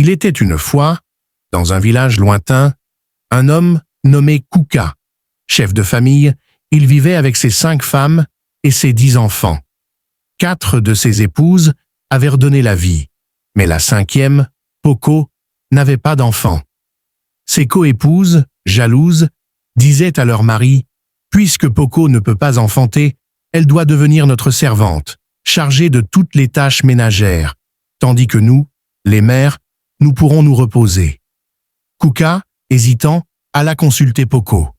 Il était une fois, dans un village lointain, un homme nommé Kuka. Chef de famille, il vivait avec ses 5 femmes et ses 10 enfants. 4 de ses épouses avaient redonné la vie, mais la 5e, Poko, n'avait pas d'enfant. Ses coépouses, jalouses, disaient à leur mari « Puisque Poko ne peut pas enfanter, elle doit devenir notre servante, chargée de toutes les tâches ménagères, tandis que nous, les mères, nous pourrons nous reposer. » Kuka, hésitant, alla consulter Poko.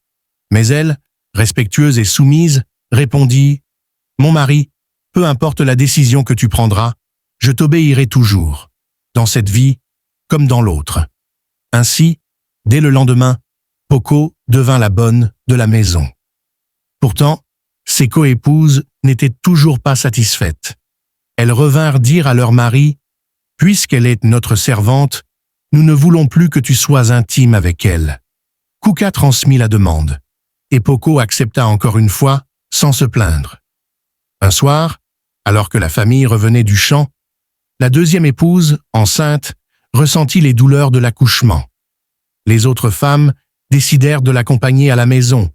Mais elle, respectueuse et soumise, répondit « Mon mari, peu importe la décision que tu prendras, je t'obéirai toujours, dans cette vie comme dans l'autre. » Ainsi, dès le lendemain, Poko devint la bonne de la maison. Pourtant, ses coépouses n'étaient toujours pas satisfaites. Elles revinrent dire à leur mari « Puisqu'elle est notre servante, nous ne voulons plus que tu sois intime avec elle. » Kuka transmit la demande, et Poko accepta encore une fois, sans se plaindre. Un soir, alors que la famille revenait du champ, la 2e épouse, enceinte, ressentit les douleurs de l'accouchement. Les autres femmes décidèrent de l'accompagner à la maison,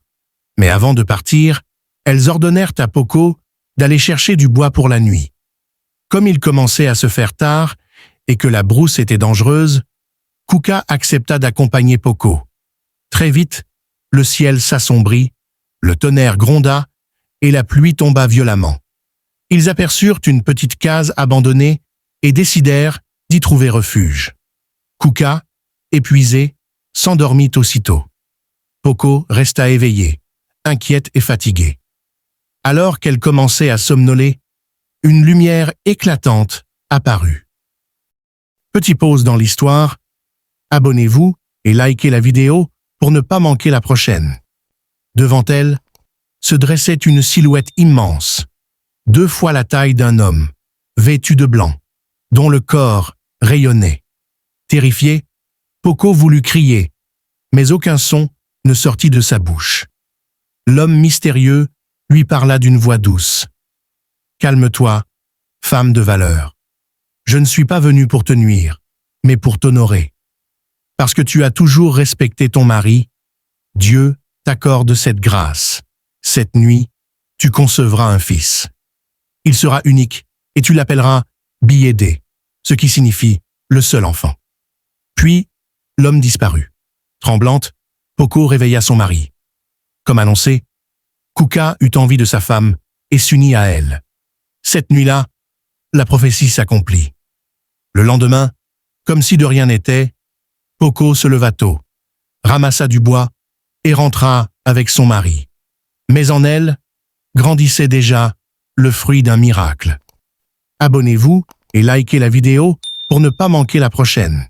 mais avant de partir, elles ordonnèrent à Poko d'aller chercher du bois pour la nuit. Comme il commençait à se faire tard et que la brousse était dangereuse, Kuka accepta d'accompagner Poko. Très vite, le ciel s'assombrit, le tonnerre gronda et la pluie tomba violemment. Ils aperçurent une petite case abandonnée et décidèrent d'y trouver refuge. Kuka, épuisé, s'endormit aussitôt. Poko resta éveillée, inquiète et fatiguée. Alors qu'elle commençait à somnoler, une lumière éclatante apparut. Petite pause dans l'histoire. Abonnez-vous et likez la vidéo pour ne pas manquer la prochaine. Devant elle, se dressait une silhouette immense, 2 fois la taille d'un homme, vêtu de blanc, dont le corps rayonnait. Terrifié, Poko voulut crier, mais aucun son ne sortit de sa bouche. L'homme mystérieux lui parla d'une voix douce. « Calme-toi, femme de valeur. Je ne suis pas venu pour te nuire, mais pour t'honorer. Parce que tu as toujours respecté ton mari, Dieu t'accorde cette grâce. Cette nuit, tu concevras un fils. Il sera unique et tu l'appelleras Biyede, ce qui signifie le seul enfant. » Puis, l'homme disparut. Tremblante, Poko réveilla son mari. Comme annoncé, Kuka eut envie de sa femme et s'unit à elle. Cette nuit-là, la prophétie s'accomplit. Le lendemain, comme si de rien n'était, Poko se leva tôt, ramassa du bois et rentra avec son mari. Mais en elle, grandissait déjà le fruit d'un miracle. Abonnez-vous et likez la vidéo pour ne pas manquer la prochaine.